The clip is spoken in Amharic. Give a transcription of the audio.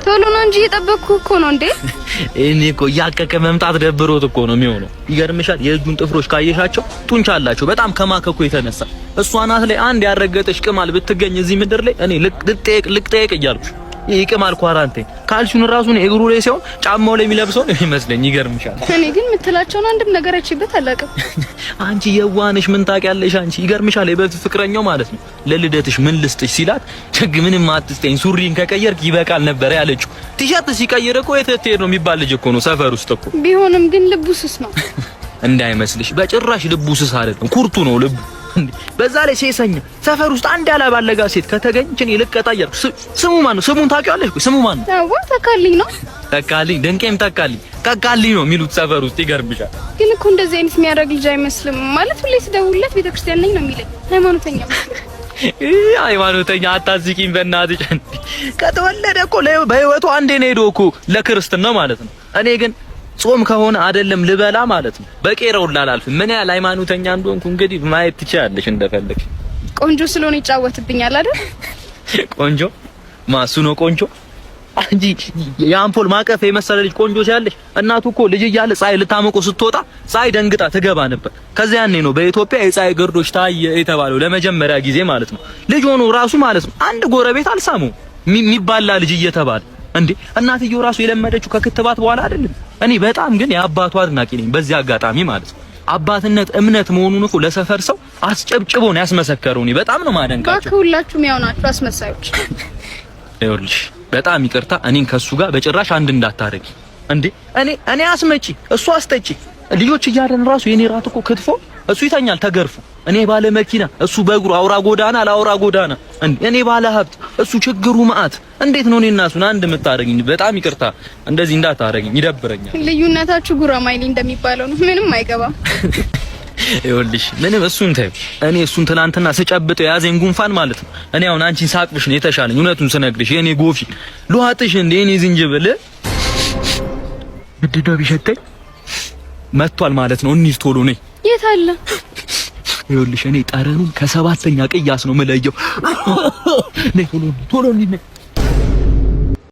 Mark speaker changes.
Speaker 1: ቶሎ ነው እንጂ እየጠበቅኩ እኮ ነው እንዴ።
Speaker 2: እኔ እኮ ያቀቀ መምጣት ደብሮት እኮ ነው የሚሆነው። ይገርምሻል፣ የእጁን ጥፍሮች ካየሻቸው ጡንቻ አላቸው በጣም ከማከኩ የተነሳ። እሷ ናት ላይ አንድ ያረገጠሽ ቅማል ብትገኝ እዚህ ምድር ላይ እኔ ልቅጠየቅ እያልኩሽ ይቅማል ኳራንቲን ካልሽውን ራሱን እግሩ ላይ ሲሆን ጫማው ላይ የሚለብሰው ነው ይመስለኝ። ይገርምሻል።
Speaker 1: እኔ ግን የምትላቸውን አንድም ነገር አይችበት አላውቅም።
Speaker 2: አንቺ የዋንሽ ምን ታውቂያለሽ? አንቺ ይገርምሻል። የበፊት ፍቅረኛው ማለት ነው ለልደትሽ ምን ልስጥሽ ሲላት ችግ ምንም አትስጠኝ ሱሪን ከቀየርክ ይበቃል ነበር ያለችው። ቲሸርት ሲቀየር እኮ የተቴር ነው የሚባል ልጅ እኮ ነው ሰፈር ውስጥ እኮ።
Speaker 1: ቢሆንም ግን ልቡ ስስ ነው
Speaker 2: እንዳይመስልሽ። በጭራሽ ልቡ ስስ አይደለም፣ ኩርቱ ነው ልቡ። በዛ ላይ ሴሰኛ ሰፈር ውስጥ አንድ ያላባለጋ ሴት ከተገኘች እኔ ልቀጣየር። ስሙ ማን ነው? ስሙን ታውቂዋለሽ? ስሙ ማን ነው?
Speaker 1: አዎ ተካልኝ ነው።
Speaker 2: ተካልኝ ደንቄም ተካልኝ ነው የሚሉት ሰፈር ውስጥ። ይገርምሻል።
Speaker 1: ግን እኮ እንደዚህ አይነት የሚያደርግ ልጅ አይመስልም። ማለት ሁሌ ስደውልለት ቤተክርስቲያን ነኝ ነው የሚለኝ። ሃይማኖተኛ ሃይማኖተኛ አታዝቂኝ በእናትሽ። ከተወለደ እኮ በህይወቱ አንዴ ነው ሄዶ እኮ ለክርስትና ማለት ነው። እኔ ግን ጾም ከሆነ አይደለም ልበላ ማለት ነው በቄራው ላላልፍ ምን ያህል ሃይማኖተኛ እንደሆንኩ እንግዲህ ማየት ትችያለሽ እንደፈለግሽ። ቆንጆ ስለሆነ ይጫወትብኛል አይደል?
Speaker 2: ቆንጆ ማሱ ነው ቆንጆ አንጂ የአምፖል ማቀፍ የመሰለ ልጅ ቆንጆ ሲያለሽ። እናቱ እኮ ልጅ እያለ ፀሐይ ልታመቆ ስትወጣ ፀሐይ ደንግጣ ትገባ ነበር። ከዚያ ያኔ ነው በኢትዮጵያ የፀሐይ ግርዶሽ ታየ የተባለው ለመጀመሪያ ጊዜ ማለት ነው። ልጅ ሆኖ ራሱ ማለት ነው አንድ ጎረቤት አልሳመው የሚባላ ልጅ እየተባለ እንዴ። እናትየው ራሱ የለመደችው ከክትባት በኋላ አይደለም። እኔ በጣም ግን የአባቷ አድናቂ ነኝ በዚህ አጋጣሚ ማለት ነው። አባትነት እምነት መሆኑን እኮ ለሰፈር ሰው አስጨብጭቦ ነው ያስመሰከረው። እኔ በጣም ነው ማደንቃቸው።
Speaker 1: ሁላችሁም ያው ናችሁ አስመሳዮች።
Speaker 2: ይኸውልሽ በጣም ይቅርታ እኔን ከሱ ጋር በጭራሽ አንድ እንዳታረጊ እንዴ። እኔ አስመጪ እሱ አስጠጪ ልጆች እያለን ራሱ የኔ ራት እኮ ክትፎ እሱ ይተኛል ተገርፎ፣ እኔ ባለ መኪና እሱ በእግሩ አውራ ጎዳና ለአውራ ጎዳና። እኔ ባለ ሀብት እሱ ችግሩ ማአት። እንዴት ነው እኔና እሱን አንድ የምታረጊኝ? በጣም ይቅርታ እንደዚህ እንዳታረጊኝ ይደብረኛል።
Speaker 1: ልዩነታችሁ ጉራማይሌ እንደሚባለው ነው። ምንም አይገባም።
Speaker 2: ይኸውልሽ ምንም እሱን ተይው። እኔ እሱን ትናንትና ስጨብጠው የያዘኝ ጉንፋን ማለት ነው። እኔ አሁን አንቺን ሳቅፍሽ ነው የተሻለኝ። እውነቱን ስነግርሽ የኔ ጎፊ ልዋጥሽ እንደ እኔ ዝንጅብል ምንድን ነው ቢሸተኝ መጥቷል ማለት ነው። እንሂድ ቶሎ ነኝ።
Speaker 1: የት አለ?
Speaker 2: ይኸውልሽ እኔ ጠረኑን ከሰባተኛ ቅያስ ነው የምለየው። ነይ ቶሎ ነይ።